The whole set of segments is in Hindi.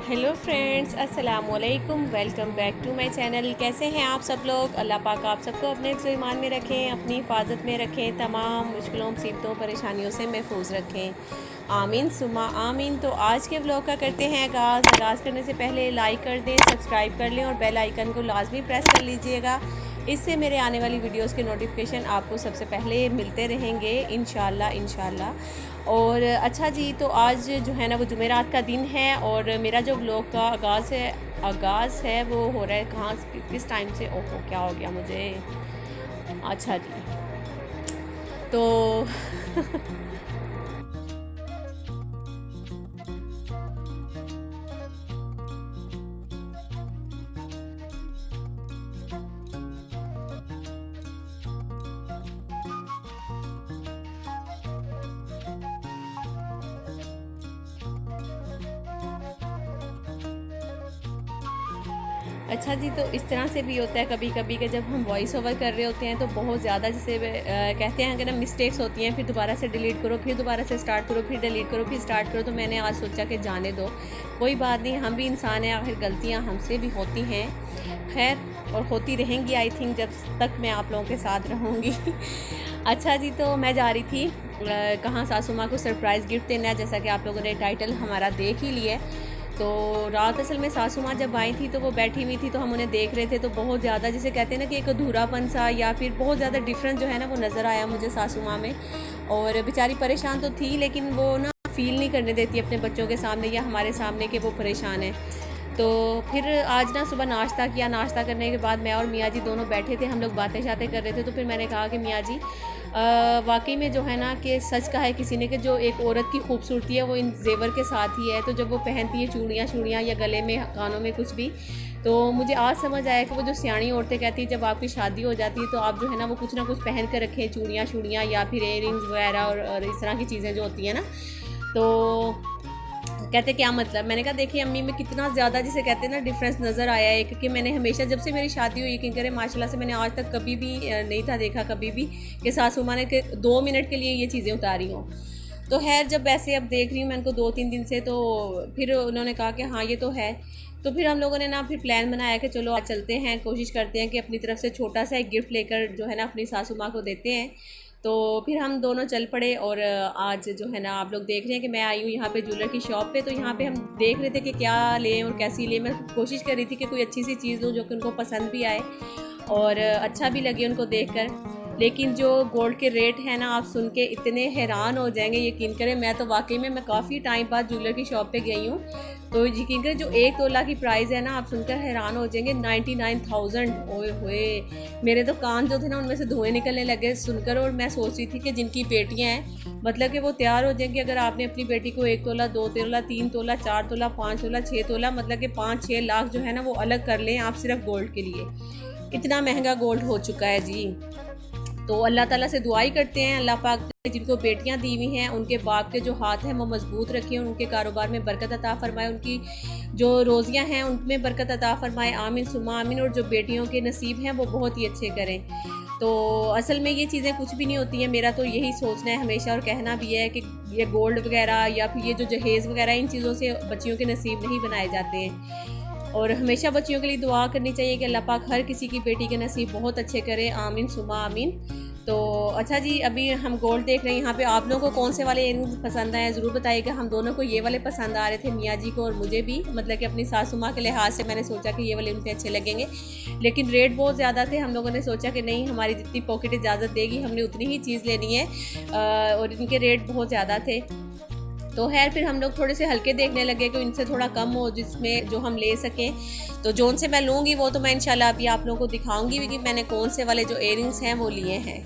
हेलो फ्रेंड्स, अस्सलाम वालेकुम। Welcome back to my channel. कैसे हैं आप सब लोग? अल्लाह पाक आप सबको अपने ईमान में रखें, अपनी हिफाजत में रखें, तमाम मुश्किलों मुसीबतों परेशानियों से महफूज रखें। आमीन सुमा आमीन। तो आज के व्लॉग का करते हैं आगाज़ करने से पहले लाइक कर दें, सब्सक्राइब कर लें और बेल आइकन को लाजमी प्रेस कर लीजिएगा। इससे मेरे आने वाली वीडियोस के नोटिफिकेशन आपको सबसे पहले मिलते रहेंगे इंशाल्लाह। और अच्छा जी, तो आज जो है ना वो जुमेरात का दिन है और मेरा जो व्लॉग का आगाज़ है वो हो रहा है कहाँ किस टाइम से। ओहो, क्या हो गया मुझे? अच्छा जी, तो अच्छा जी, तो इस तरह से भी होता है कभी कभी कि जब हम वॉइस ओवर कर रहे होते हैं तो बहुत ज़्यादा जैसे कहते हैं कि ना मिस्टेक्स होती हैं, फिर दोबारा से डिलीट करो, फिर दोबारा से स्टार्ट करो, फिर डिलीट करो, फिर स्टार्ट करो। तो मैंने आज सोचा कि जाने दो, कोई बात नहीं, हम भी इंसान हैं, आखिर गलतियाँ हमसे भी होती हैं, खैर, और होती रहेंगी आई थिंक जब तक मैं आप लोगों के साथ रहूँगी। अच्छा जी, तो मैं जा रही थी कहाँ, सासू माँ को सरप्राइज़ गिफ्ट देना है, जैसा कि आप लोगों ने टाइटल हमारा देख ही लिया। तो रात असल में सासू माँ जब आई थी तो वो बैठी हुई थी, तो हम उन्हें देख रहे थे, तो बहुत ज़्यादा जिसे कहते हैं ना कि एक अधूरापन सा या फिर बहुत ज़्यादा डिफरेंस जो है ना वो नज़र आया मुझे सासू माँ में। और बेचारी परेशान तो थी, लेकिन वो ना फील नहीं करने देती अपने बच्चों के सामने या हमारे सामने कि वो परेशान है। तो फिर आज ना सुबह नाश्ता किया, नाश्ता करने के बाद मैं और मियाँ जी दोनों बैठे थे, हम लोग बातें शातें कर रहे थे। तो फिर मैंने कहा कि मियाँ जी, वाकई में जो है ना कि सच कहा है किसी ने कि जो एक औरत की खूबसूरती है वो इन जेवर के साथ ही है। तो जब वो पहनती है चूड़ियाँ या गले में कानों में कुछ भी, तो मुझे आज समझ आया कि वो जो सियाणी औरतें कहती है जब आपकी शादी हो जाती है तो आप जो है ना वो कुछ ना कुछ पहन कर रखें, चूड़ियाँ या फिर इयरिंग्स वगैरह और इस तरह की चीज़ें जो होती हैं ना। तो कहते क्या मतलब, मैंने कहा देखिए अम्मी में कितना ज़्यादा जिसे कहते हैं ना डिफरेंस नज़र आया है, क्योंकि मैंने हमेशा जब से मेरी शादी हुई, यकीन करें माशाल्लाह से मैंने आज तक कभी भी नहीं था देखा कभी भी कि सासू माँ ने कि 2 मिनट के लिए ये चीज़ें उतारी हों। तो खैर जब ऐसे अब देख रही हूँ मैं इनको 2-3 दिन से, तो फिर उन्होंने कहा कि हाँ ये तो है। तो फिर हम लोगों ने ना फिर प्लान बनाया कि चलो आज चलते हैं, कोशिश करते हैं कि अपनी तरफ से छोटा सा एक गिफ्ट लेकर जो है ना अपनी सासू माँ को देते हैं। तो फिर हम दोनों चल पड़े और आज जो है ना आप लोग देख रहे हैं कि मैं आई हूँ यहाँ पे ज्वेलर की शॉप पे। तो यहाँ पे हम देख रहे थे कि क्या लें और कैसी लें। मैं कोशिश कर रही थी कि कोई अच्छी सी चीज़ लूँ जो कि उनको पसंद भी आए और अच्छा भी लगे उनको देखकर। लेकिन जो गोल्ड के रेट हैं ना, आप सुन के इतने हैरान हो जाएंगे, यकीन करें। मैं तो वाकई में मैं काफ़ी टाइम बाद ज्वेलर की शॉप पे गई हूँ, तो यकीन करें जो 1 तोला की प्राइस है ना, आप सुनकर हैरान हो जाएंगे, 99,000। ओए होए, मेरे तो कान जो थे ना उनमें से धुएं निकलने लगे सुनकर। और मैं सोच रही थी कि जिनकी बेटियां हैं, मतलब कि वो तैयार हो जाएंगी अगर आपने अपनी बेटी को 1 तोला, 2 तोला, 3 तोला, 4 तोला, 5 तोला, 6 तोला, मतलब कि 5-6 लाख जो है ना वो अलग कर लें आप सिर्फ गोल्ड के लिए। इतना महंगा गोल्ड हो चुका है जी। तो अल्लाह ताला से दुआई करते हैं, अल्लाह पाक जिनको बेटियां दी हुई हैं उनके बाप के जो हाथ हैं वो मजबूत रखें, उनके कारोबार में बरकत अता फरमाए, उनकी जो रोज़ियां हैं उनमें बरकत अता फरमाए, आमीन सुमा आमीन। और जो बेटियों के नसीब हैं वो बहुत ही अच्छे करें। तो असल में ये चीज़ें कुछ भी नहीं होती हैं, मेरा तो यही सोचना है हमेशा और कहना भी है कि ये गोल्ड वगैरह या फिर ये जो जहेज़ वगैरह इन चीज़ों से बच्चियों के नसीब नहीं बनाए जाते हैं। और हमेशा बच्चियों के लिए दुआ करनी चाहिए कि अल्लाह पाक हर किसी की बेटी के नसीब बहुत अच्छे करे, आमीन सुमा आमीन। तो अच्छा जी, अभी हम गोल्ड देख रहे हैं यहाँ पे। आप लोगों को कौन से वाले इयरिंग्स पसंद आए ज़रूर बताइएगा। हम दोनों को ये वाले पसंद आ रहे थे, मियाँ जी को और मुझे भी, मतलब कि अपनी सासू माँ के लिहाज से मैंने सोचा कि ये वाले उनके अच्छे लगेंगे। लेकिन रेट बहुत ज़्यादा थे, हम लोगों ने सोचा कि नहीं, हमारी जितनी पॉकेट इजाज़त देगी हमने उतनी ही चीज़ लेनी है, और इनके रेट बहुत ज़्यादा थे। तो खैर फिर हम लोग थोड़े से हल्के देखने लगे कि इनसे थोड़ा कम हो जिसमें जो हम ले सकें। तो जोन से मैं लूँगी वो तो मैं इंशाल्लाह अभी आप लोगों को दिखाऊंगी कि मैंने कौन से वाले जो इयरिंग्स हैं वो लिए हैं।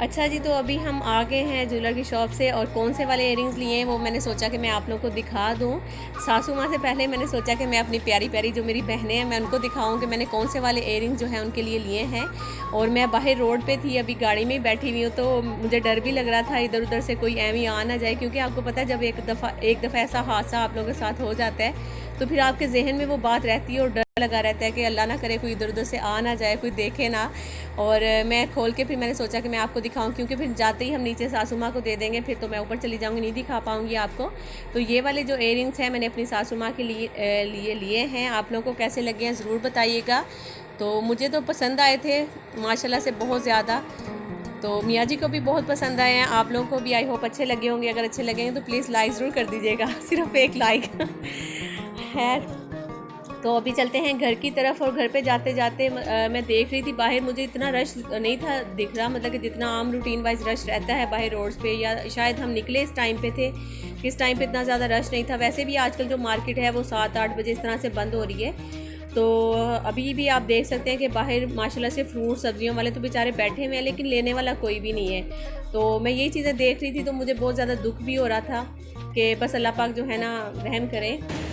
अच्छा जी, तो अभी हम आ गए हैं ज्वेलर की शॉप से और कौन से वाले इयररिंग्स लिए हैं वो मैंने सोचा कि मैं आप लोगों को दिखा दूं। सासू माँ से पहले मैंने सोचा कि मैं अपनी प्यारी प्यारी जो मेरी बहनें हैं मैं उनको दिखाऊं कि मैंने कौन से वाले इयररिंग्स जो हैं उनके लिए हैं। और मैं बाहर रोड पे थी, अभी गाड़ी में ही बैठी हुई हूँ, तो मुझे डर भी लग रहा था इधर उधर से कोई एवं आ ना जाए, क्योंकि आपको पता है जब एक दफ़ा ऐसा हादसा आप लोगों के साथ हो जाता है तो फिर आपके जहन में वो बात रहती है और डर लगा रहता है कि अल्लाह ना करे कोई इधर उधर से आ ना जाए, कोई देखे ना। और मैं खोल के फिर मैंने सोचा कि मैं आपको दिखाऊं, क्योंकि फिर जाते ही हम नीचे सासू माँ को दे देंगे, फिर तो मैं ऊपर चली जाऊंगी, नहीं दिखा पाऊंगी आपको। तो ये वाले जो इयररिंग्स हैं मैंने अपनी सासू माँ के लिए हैं। आप लोगों को कैसे लगे हैं ज़रूर बताइएगा। तो मुझे तो पसंद आए थे माशाल्लाह से बहुत ज़्यादा, तो मियाँ जी को भी बहुत पसंद आए हैं। आप लोगों को भी आई होप अच्छे लगे होंगे। अगर अच्छे लगे हैं तो प्लीज़ लाइक ज़रूर कर दीजिएगा, सिर्फ एक लाइक है। तो अभी चलते हैं घर की तरफ, और घर पे जाते जाते मैं देख रही थी बाहर मुझे इतना रश नहीं था दिख रहा, मतलब कि जितना आम रूटीन वाइज रश रहता है बाहर रोड्स पे, या शायद हम निकले इस टाइम पे थे, किस टाइम पे इतना ज़्यादा रश नहीं था। वैसे भी आजकल जो मार्केट है वो 7-8 बजे इस तरह से बंद हो रही है। तो अभी भी आप देख सकते हैं कि बाहर माशाल्लाह से फ्रूट सब्जियों वाले तो बेचारे बैठे हुए हैं, लेकिन लेने वाला कोई भी नहीं है। तो मैं यही चीज़ें देख रही थी तो मुझे बहुत ज़्यादा दुख भी हो रहा था कि बस अल्लाह पाक जो है ना रहम करें।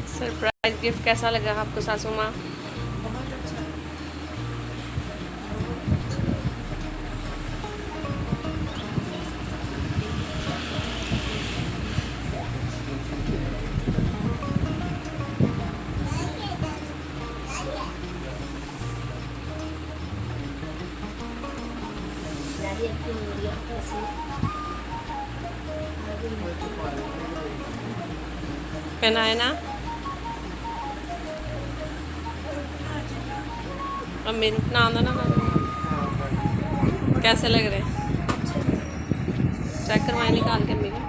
सरप्राइज गिफ्ट कैसा लगा आपको सासू माँ? पहना है ना? अब मेरे नाम ना कैसे लग रहे हैं? चेक करवाए निकाल के मेरे।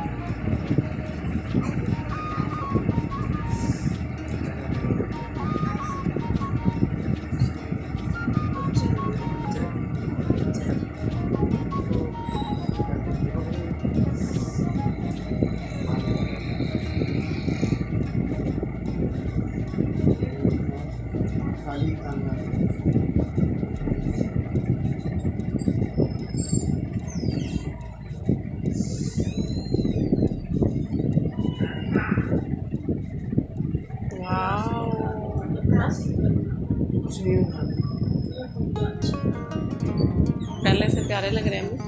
पहले से प्यारे लग रहे हैं।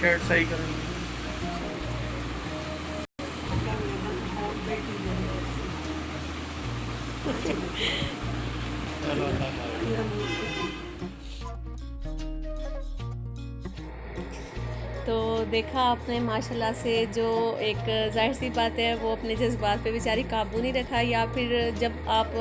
शर्ट सही करेंगे। तो देखा आपने माशाल्लाह से, जो एक जाहिर सी बात है वो अपने जज्बात पे बेचारी काबू नहीं रखा, या फिर जब आप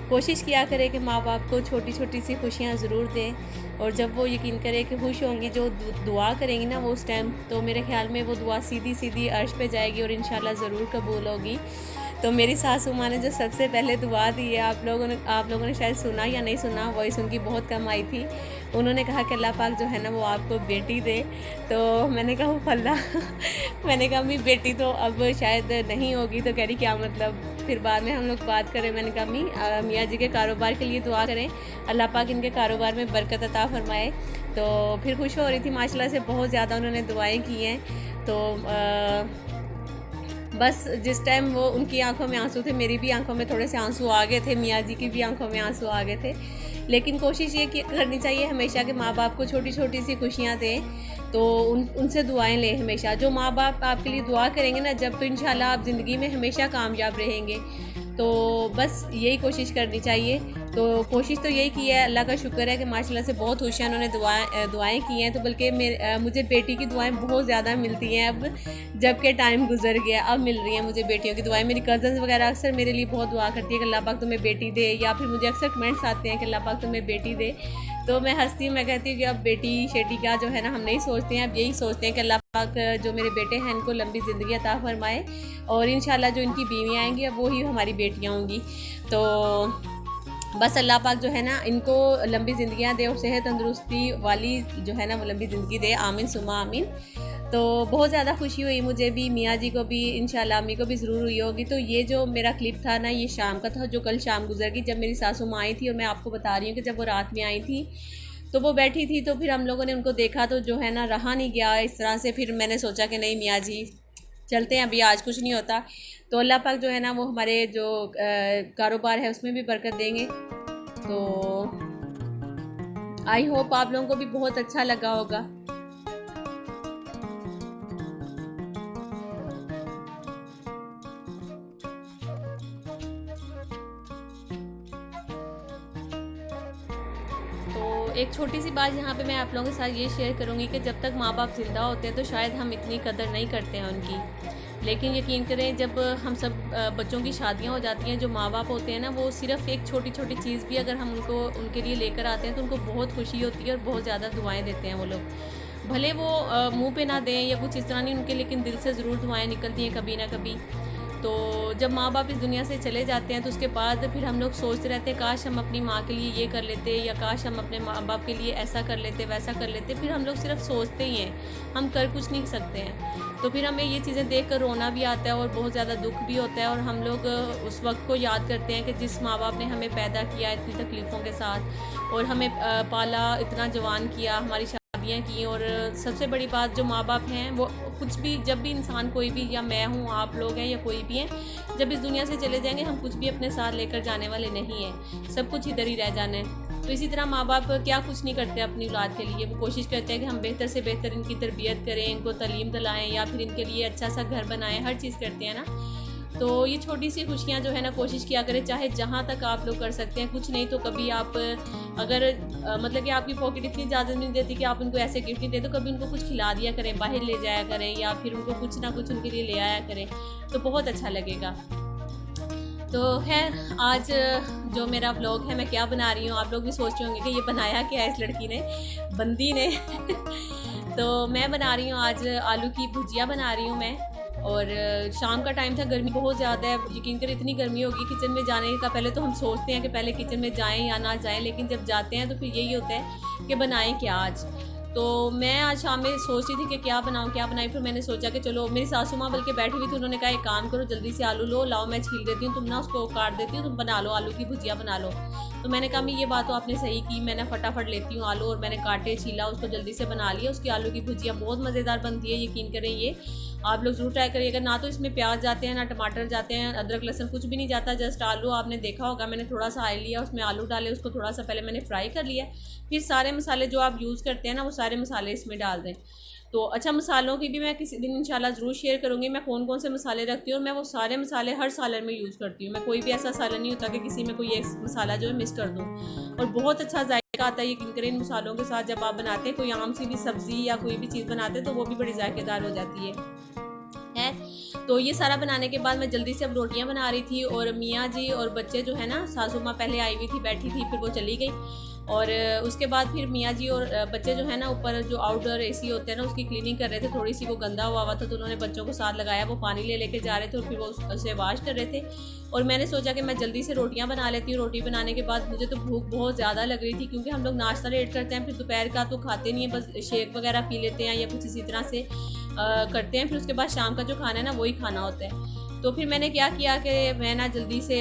कोशिश किया करें कि माँ बाप को छोटी छोटी सी खुशियाँ ज़रूर दें, और जब वो यकीन करें कि खुश होंगी, जो दुआ करेंगी ना वो उस टाइम, तो मेरे ख्याल में वो दुआ सीधी सीधी अर्श पे जाएगी और इंशाल्लाह ज़रूर कबूल होगी। तो मेरी सासू माँ ने जो सबसे पहले दुआ दी है, आप लोगों ने शायद सुना या नहीं सुना, वॉइस उनकी बहुत कम आई थी। उन्होंने कहा कि अल्लाह पाक जो है ना वो आपको बेटी दे। तो मैंने कहा वो अल्लाह मैंने कहा अम्मी बेटी तो अब शायद नहीं होगी। तो कह रही क्या मतलब? फिर बाद में हम लोग बात करें, मैंने कहा अम्मी मियाँ जी के कारोबार के लिए दुआ करें, अल्लाह पाक इनके कारोबार में बरकत अता फरमाए। तो फिर खुश हो रही थी माशाल्लाह से, बहुत ज़्यादा उन्होंने दुआएँ की हैं। तो बस जिस टाइम वो उनकी आंखों में आंसू थे, मेरी भी आंखों में थोड़े से आंसू आ गए थे, मियाँ जी की भी आंखों में आंसू आ गए थे, लेकिन कोशिश ये करनी चाहिए हमेशा कि माँ बाप को छोटी छोटी सी खुशियाँ दें, तो उनसे दुआएं लें हमेशा। जो माँ बाप आपके लिए दुआ करेंगे ना जब, तो इंशाल्लाह आप ज़िंदगी में हमेशा कामयाब रहेंगे। तो बस यही कोशिश करनी चाहिए। तो कोशिश तो यही की है, अल्लाह का शुक्र है कि माशाल्लाह से बहुत खुश हैं, उन्होंने दुआएं की हैं। तो बल्कि मुझे बेटी की दुआएं बहुत ज़्यादा मिलती हैं अब, जबकि टाइम गुजर गया अब मिल रही हैं मुझे बेटियों की दुआएं। मेरी कज़न्स वगैरह अक्सर मेरे लिए बहुत दुआ करती है कि अल्लाह पाक तुम्हें बेटी दे, या फिर मुझे अक्सर कमेंट्स आते हैं कि अल्लाह पाक तुम्हें बेटी दे। तो मैं हंसती हूँ, मैं कहती हूँ कि अब बेटी शेटी का जो है ना हम नहीं सोचते हैं, अब यही सोचते हैं कि अल्लाह पाक जो मेरे बेटे हैं इनको लंबी ज़िंदगी अता फरमाए, और इंशाल्लाह जो इनकी बीवियाँ आएंगी अब वही हमारी बेटियाँ होंगी। तो बस अल्लाह पाक जो है ना इनको लंबी ज़िंदगियाँ दे और सेहत तंदुरुस्ती वाली जो है ना वो लंबी ज़िंदगी दे, आमीन सुमा आमीन। तो बहुत ज़्यादा खुशी हुई मुझे भी, मियाँ जी को भी, इंशाल्लाह अम्मी को भी ज़रूर हुई होगी। तो ये जो मेरा क्लिप था ना ये शाम का था, जो कल शाम गुजर गई, जब मेरी सासू माँ आई थी। और मैं आपको बता रही हूँ कि जब वो रात में आई थी तो वो बैठी थी, तो फिर हम लोगों ने उनको देखा तो जो है ना रहा नहीं गया इस तरह से। फिर मैंने सोचा कि नहीं मियाँ जी चलते हैं, अभी आज कुछ नहीं होता। तो अल्लाह पाक जो है ना वो हमारे जो कारोबार है उसमें भी बरकत देंगे। तो आई होप आप लोगों को भी बहुत अच्छा लगा होगा। तो एक छोटी सी बात यहाँ पे मैं आप लोगों के साथ ये शेयर करूँगी कि जब तक माँ बाप ज़िंदा होते हैं तो शायद हम इतनी कदर नहीं करते हैं उनकी, लेकिन यकीन करें जब हम सब बच्चों की शादियाँ हो जाती हैं, जो माँ बाप होते हैं ना वो सिर्फ एक छोटी छोटी चीज़ भी अगर हम उनके लिए लेकर आते हैं तो उनको बहुत खुशी होती है और बहुत ज़्यादा दुआएँ देते हैं वो लोग। भले वो मुँह पे ना दें या कुछ इस तरह नहीं उनके, लेकिन दिल से ज़रूर दुआएँ निकलती हैं कभी ना कभी। तो जब माँ बाप इस दुनिया से चले जाते हैं तो उसके बाद फिर हम लोग सोचते रहते हैं काश हम अपनी माँ के लिए ये कर लेते, या काश हम अपने माँ बाप के लिए ऐसा कर लेते वैसा कर लेते। फिर हम लोग सिर्फ सोचते ही हैं, हम कर कुछ नहीं सकते हैं। तो फिर हमें ये चीज़ें देख कर रोना भी आता है और बहुत ज़्यादा दुख भी होता है, और हम लोग उस वक्त को याद करते हैं कि जिस माँ बाप ने हमें पैदा किया इतनी तकलीफ़ों के साथ और हमें पाला, इतना जवान किया, हमारी शादियाँ की। और सबसे बड़ी बात जो माँ बाप हैं वो कुछ भी, जब भी इंसान कोई भी, या मैं हूँ, आप लोग हैं, या कोई भी हैं, जब इस दुनिया से चले जाएंगे हम कुछ भी अपने साथ लेकर जाने वाले नहीं हैं, सब कुछ इधर ही रह जाना है। तो इसी तरह माँ बाप क्या कुछ नहीं करते अपनी औलाद के लिए, वो कोशिश करते हैं कि हम बेहतर से बेहतर इनकी तरबियत करें, इनको तालीम दिलाएं, या फिर इनके लिए अच्छा सा घर बनाएं, हर चीज़ करते हैं ना। तो ये छोटी सी खुशियाँ जो है ना कोशिश किया करें, चाहे जहाँ तक आप लोग कर सकते हैं। कुछ नहीं तो कभी आप अगर मतलब कि आपकी पॉकेट इतनी इजाज़त नहीं देती कि आप उनको ऐसे गिफ्ट नहीं दे, तो कभी उनको कुछ खिला दिया करें, बाहर ले जाया करें, या फिर उनको कुछ ना कुछ उनके लिए ले आया करें, तो बहुत अच्छा लगेगा। तो खैर आज जो मेरा व्लॉग है मैं क्या बना रही हूँ, आप लोग भी सोच रहे होंगे कि ये बनाया क्या है इस लड़की ने, बंदी ने। तो मैं बना रही हूँ आज आलू की भुजिया बना रही हूँ मैं। और शाम का टाइम था, गर्मी बहुत ज़्यादा है, यकीन कर इतनी गर्मी होगी किचन में जाने का। पहले तो हम सोचते हैं कि पहले किचन में जाएं या ना जाएं, लेकिन जब जाते हैं तो फिर यही होता है कि बनाएं क्या आज। तो मैं आज शाम में सोच रही थी कि क्या बनाऊं क्या बनाई, फिर मैंने सोचा कि चलो, मेरी सासू माँ बल्कि बैठी हुई थी, उन्होंने कहा एक काम करो, जल्दी से आलू लो, लाओ मैं छील देती हूँ, तुम ना उसको काट देती हूँ, तुम बना लो, आलू की भुजिया बना लो। तो मैंने कहा ये बात तो आपने सही की, मैंने फटाफट लेती हूँ आलू, और मैंने काटे, छीला, उसको जल्दी से बना लिया। उसकी आलू की भुजिया बहुत मज़ेदार बनती है, यकीन करें ये आप लोग ज़रूर ट्राई करिएगा। ना तो इसमें प्याज जाते हैं, ना टमाटर जाते हैं, अदरक लहसुन कुछ भी नहीं जाता, जस्ट आलू। आपने देखा होगा मैंने थोड़ा सा ऑयल लिया, उसमें आलू डाले, उसको थोड़ा सा पहले मैंने फ्राई कर लिया, फिर सारे मसाले जो आप यूज़ करते हैं ना वो सारे मसाले इसमें डाल दें। तो अच्छा, मसालों की भी मैं किसी दिन इंशाल्लाह ज़रूर शेयर करूँगी मैं कौन कौन से मसाले रखती हूँ, और मैं वो सारे मसाले हर सालन में यूज़ करती हूँ। मैं कोई भी ऐसा सालन नहीं होता कि किसी में कोई एक मसाला जो है मिस कर दूँ, और बहुत अच्छा जायका आता है यकीन करें इन मसालों के साथ। जब आप बनाते हैं कोई आम सी भी सब्ज़ी या कोई भी चीज़ बनाते हैं तो वो भी बड़ी जायकेदार हो जाती है। तो ये सारा बनाने के बाद मैं जल्दी से अब रोटियां बना रही थी, और मियाँ जी और बच्चे जो है ना, सासू माँ पहले आई हुई थी, बैठी थी, फिर वो चली गई, और उसके बाद फिर मियाँ जी और बच्चे जो है ना ऊपर जो आउटडोर एसी होते हैं ना उसकी क्लीनिंग कर रहे थे। थोड़ी सी वो गंदा हुआ था तो उन्होंने बच्चों को साथ लगाया, वो पानी लेके जा रहे थे और फिर वो उसे वाश कर रहे थे। और मैंने सोचा कि मैं जल्दी से रोटियां बना लेती हूँ। रोटी बनाने के बाद मुझे तो भूख बहुत ज़्यादा लग रही थी, क्योंकि हम लोग नाश्ता लेट करते हैं, फिर दोपहर का तो खाते नहीं है, बस शेक वगैरह पी लेते हैं या कुछ इसी तरह से करते हैं। फिर उसके बाद शाम का जो खाना है ना वही खाना होता है। तो फिर मैंने क्या किया कि मैं ना जल्दी से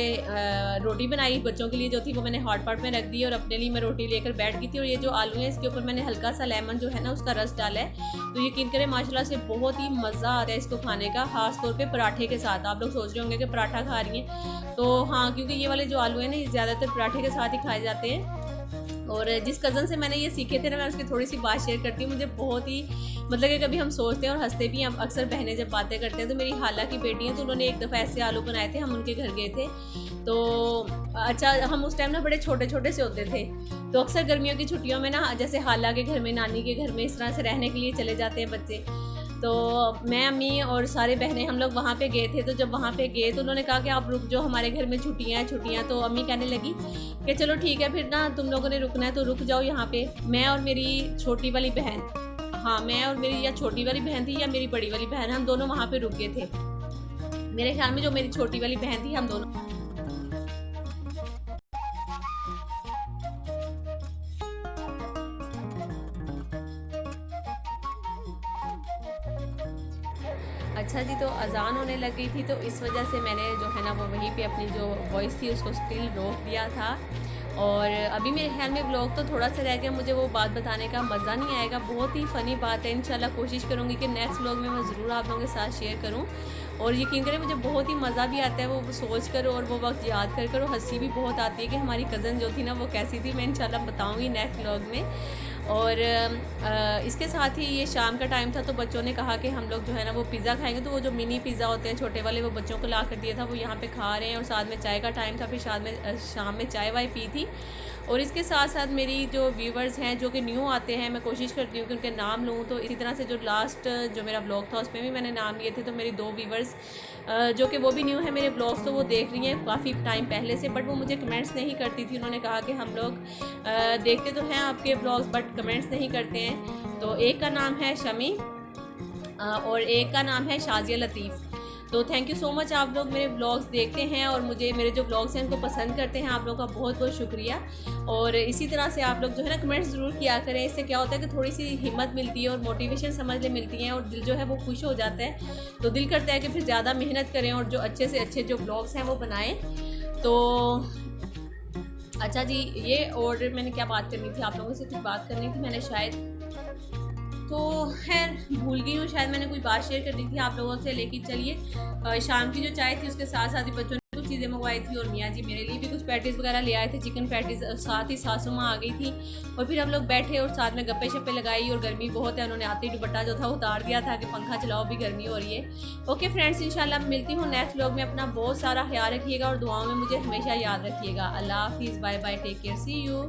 रोटी बनाई, बच्चों के लिए जो थी वो मैंने हॉट पॉट में रख दी, और अपने लिए मैं रोटी लेकर बैठ गई थी। और ये जो आलू है इसके ऊपर मैंने हल्का सा लेमन जो है ना उसका रस डाला है, तो यकीन करें माशाल्लाह से बहुत ही मज़ा आता है इसको खाने का, ख़ास तौर पे पराठे के साथ। आप लोग सोच रहे होंगे कि पराठा खा रही हैं, तो हाँ, क्योंकि ये वाले जो आलू हैं ना ये ज़्यादातर पराठे के साथ ही खाए जाते हैं। और जिस कज़न से मैंने ये सीखे थे ना, मैं उसकी थोड़ी सी बात शेयर करती हूँ। मुझे बहुत ही मतलब कि कभी हम सोचते हैं और हंसते भी हैं, अक्सर बहनें जब बातें करते हैं। तो मेरी खाला की बेटी है, तो उन्होंने एक दफ़ा ऐसे आलू बनाए थे, हम उनके घर गए थे। तो अच्छा, हम उस टाइम ना बड़े छोटे छोटे से होते थे, तो अक्सर गर्मियों की छुट्टियों में ना जैसे खाला के घर में, नानी के घर में इस तरह से रहने के लिए चले जाते हैं बच्चे। तो मैं, अम्मी और सारे बहनें हम लोग वहाँ पे गए थे। तो जब वहाँ पे गए तो उन्होंने कहा कि आप रुक जाओ, हमारे घर में छुट्टियाँ। तो अम्मी कहने लगी कि चलो ठीक है, फिर ना तुम लोगों ने रुकना है तो रुक जाओ यहाँ पे। मैं और मेरी छोटी वाली बहन, हाँ मैं और मेरी या छोटी वाली बहन थी या मेरी बड़ी वाली बहन, हम दोनों वहाँ पे रुक गए थे। मेरे ख्याल में जो मेरी छोटी वाली बहन थी, हम दोनों। अच्छा जी, तो अज़ान होने लग गई थी, तो इस वजह से मैंने जो है ना वो वहीं पे अपनी जो वॉइस थी उसको स्टिल रोक दिया था। और अभी मेरे ख्याल में व्लॉग तो थोड़ा सा रह गया, मुझे वो बात बताने का मज़ा नहीं आएगा। बहुत ही फ़नी बात है, इंशाल्लाह कोशिश करूँगी कि नेक्स्ट व्लॉग में मैं ज़रूर आप लोगों के साथ शेयर करूँ। और यकीन करें मुझे बहुत ही मज़ा भी आता है वो सोच कर, और वो वक्त याद कर और हंसी भी बहुत आती है कि हमारी कज़न जो थी ना वो कैसी थी। मैं इंशाल्लाह बताऊँगी नेक्स्ट व्लॉग में। और इसके साथ ही ये शाम का टाइम था, तो बच्चों ने कहा कि हम लोग जो है ना वो पिज़्ज़ा खाएंगे। तो वो जो मिनी पिज़्ज़ा होते हैं छोटे वाले, वो बच्चों को ला कर दिया था, वो यहाँ पे खा रहे हैं। और साथ में चाय का टाइम था, फिर शाम में चाय वाय पी थी। और इसके साथ साथ मेरी जो व्यूवर्स हैं जो कि न्यू आते हैं, मैं कोशिश करती हूँ कि उनके नाम लूँ। तो इसी तरह से जो लास्ट जो मेरा ब्लॉग था उसमें भी मैंने नाम लिए थे। तो मेरी 2 व्यूवर्स जो कि वो भी न्यू है मेरे ब्लॉग्स, तो वो देख रही हैं काफ़ी टाइम पहले से, बट वो मुझे कमेंट्स नहीं करती थी। उन्होंने कहा कि हम लोग देखते तो हैं आपके ब्लॉग्स बट कमेंट्स नहीं करते हैं। तो एक का नाम है शमी और एक का नाम है शाजिया लतीफ़। तो थैंक यू सो मच, आप लोग मेरे ब्लॉग्स देखते हैं और मुझे मेरे जो ब्लॉग्स हैं उनको पसंद करते हैं। आप लोगों का बहुत बहुत शुक्रिया। और इसी तरह से आप लोग जो है ना कमेंट्स ज़रूर किया करें। इससे क्या होता है कि थोड़ी सी हिम्मत मिलती है और मोटिवेशन समझ ले मिलती है, और दिल जो है वो खुश हो जाता है। तो दिल करता है कि फिर ज़्यादा मेहनत करें और जो अच्छे से अच्छे जो ब्लॉग्स हैं वो बनाएँ। तो अच्छा जी, ये और मैंने क्या बात करनी थी, आप लोगों से कुछ बात करनी थी मैंने शायद, तो खैर भूल गई हूँ। शायद मैंने कोई बात शेयर कर दी थी आप लोगों से। लेकिन चलिए, शाम की जो चाय थी उसके साथ साथ ही बच्चों ने कुछ चीज़ें मंगवाई थी, और मियाँ जी मेरे लिए भी कुछ पैटीज़ वगैरह ले आए थे, चिकन पैटीज़। साथ ही सासू माँ आ गई थी, और फिर हम लोग बैठे और साथ में गप्पे शप्पे लगाई। और गर्मी बहुत है, उन्होंने आते ही दुपट्टा जो था उतार दिया था कि पंखा चलाओ, भी गर्मी हो रही है। ओके फ्रेंड्स, इंशाल्लाह मिलती हूँ नेक्स्ट व्लॉग में। अपना बहुत सारा ख्याल रखिएगा और दुआओं में मुझे हमेशा याद रखिएगा। अल्लाह हाफिज़, bye bye, take care, see you.